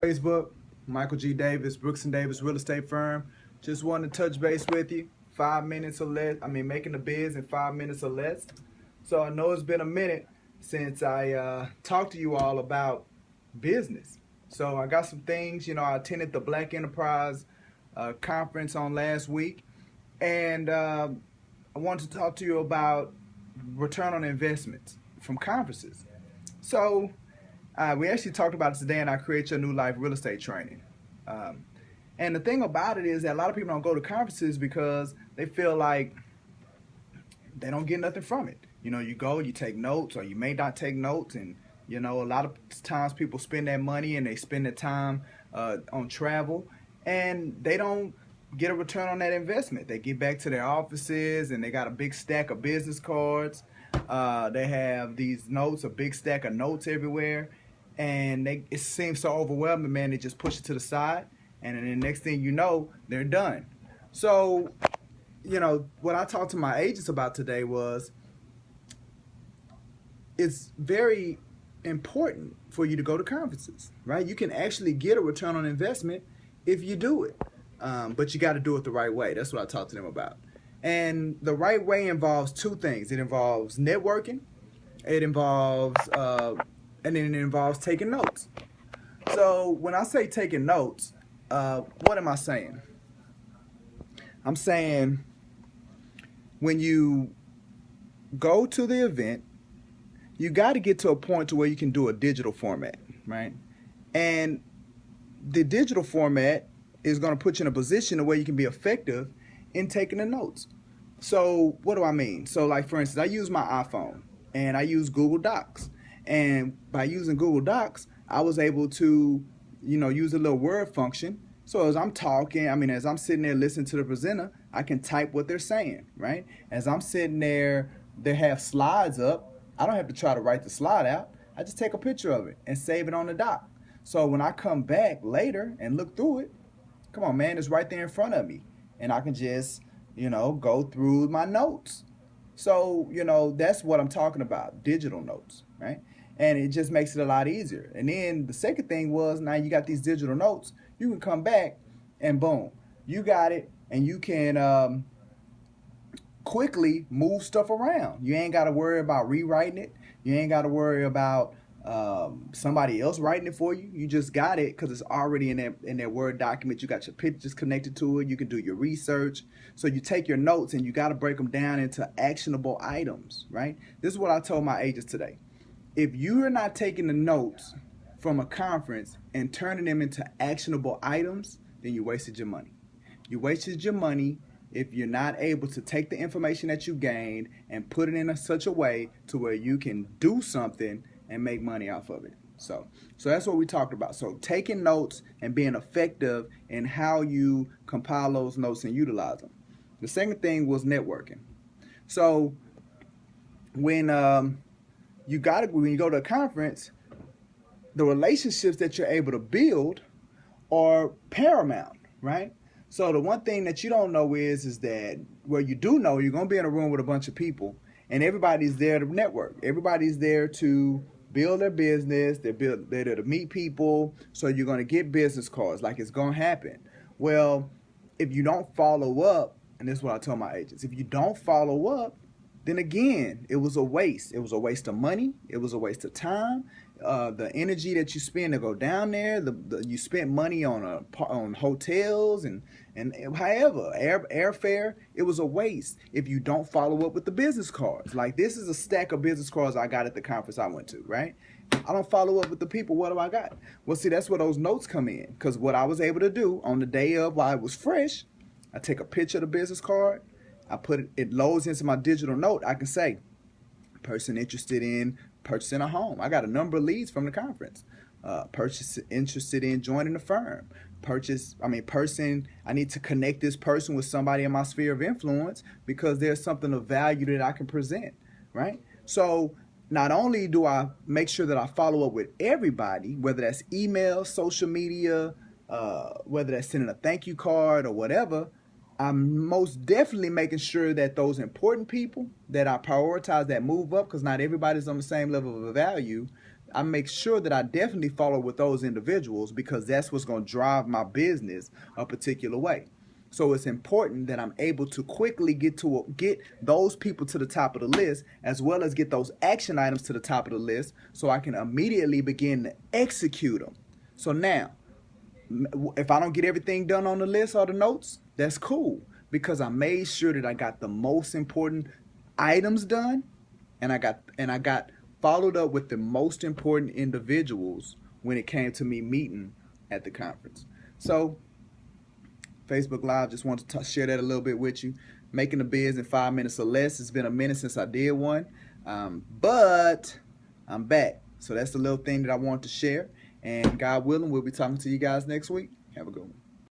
Facebook, Michael G. Davis, Brooks and Davis Real Estate Firm. Just wanted to touch base with you. 5 minutes or less. Making the biz in 5 minutes or less. So I know it's been a minute since I talked to you all about business. So I got some things. I attended the Black Enterprise conference on last week, and I wanted to talk to you about return on investments from conferences. So we actually talked about it today in our Create Your New Life real estate training. And the thing about it is that a lot of people don't go to conferences because they feel like they don't get nothing from it. You go, you take notes, or you may not take notes, and a lot of times people spend that money and they spend their time on travel, and they don't get a return on that investment. They get back to their offices and they got a big stack of business cards. They have these notes, a big stack of notes everywhere, and it seems so overwhelming, man. They just push it to the side, and then the next thing you know, they're done. So, what I talked to my agents about today was it's very important for you to go to conferences, right? You can actually get a return on investment if you do it, but you got to do it the right way. That's what I talked to them about. And the right way involves two things. It involves networking, it involves, and then it involves taking notes. So when I say taking notes, what am I saying? I'm saying when you go to the event, you got to get to a point to where you can do a digital format, right? And the digital format is going to put you in a position where you can be effective in taking the notes. So what do I mean? So like, for instance, I use my iPhone and I use Google Docs. And by using Google Docs, I was able to, use a little word function. So as I'm talking, as I'm sitting there listening to the presenter, I can type what they're saying, right? As I'm sitting there, they have slides up. I don't have to try to write the slide out. I just take a picture of it and save it on the doc. So when I come back later and look through it, come on, man, it's right there in front of me. And I can just, go through my notes. So, that's what I'm talking about, digital notes, right? And it just makes it a lot easier. And then the second thing was, now you got these digital notes, you can come back and boom, you got it, and you can quickly move stuff around. You ain't got to worry about rewriting it. You ain't got to worry about somebody else writing it for you. You just got it because it's already in that Word document. You got your pictures connected to it. You can do your research. So you take your notes and you got to break them down into actionable items, right? This is what I told my agents today. If you are not taking the notes from a conference and turning them into actionable items, then you wasted your money. You wasted your money if you're not able to take the information that you gained and put it in such a way to where you can do something and make money off of it. So that's what we talked about. So taking notes and being effective in how you compile those notes and utilize them. The second thing was networking. So when you go to a conference, the relationships that you're able to build are paramount, right? So the one thing that you don't know is that, well, you do know you're going to be in a room with a bunch of people, and everybody's there to network. Everybody's there to build their business. They're there to meet people. So you're going to get business cards, like it's going to happen. Well, if you don't follow up, and this is what I tell my agents, if you don't follow up, then again, it was a waste. It was a waste of money. It was a waste of time. The energy that you spend to go down there, you spent money on hotels and however, airfare, it was a waste if you don't follow up with the business cards. Like, this is a stack of business cards I got at the conference I went to, right? I don't follow up with the people. What do I got? Well, see, that's where those notes come in, because what I was able to do on the day of, while it was fresh, I take a picture of the business card, I put it loads into my digital note. I can say, person interested in purchasing a home. I got a number of leads from the conference. Interested in joining the firm. Person, I need to connect this person with somebody in my sphere of influence because there's something of value that I can present, right? So not only do I make sure that I follow up with everybody, whether that's email, social media, whether that's sending a thank you card or whatever, I'm most definitely making sure that those important people that I prioritize that move up, because not everybody's on the same level of value, I make sure that I definitely follow with those individuals because that's what's going to drive my business a particular way. So it's important that I'm able to quickly get those people to the top of the list, as well as get those action items to the top of the list, so I can immediately begin to execute them. So now, if I don't get everything done on the list or the notes, that's cool, because I made sure that I got the most important items done, and I got followed up with the most important individuals when it came to me meeting at the conference. So Facebook Live, just wanted to share that a little bit with you. Making the biz in 5 minutes or less. It's been a minute since I did one, but I'm back. So that's the little thing that I wanted to share. And God willing, we'll be talking to you guys next week. Have a good one.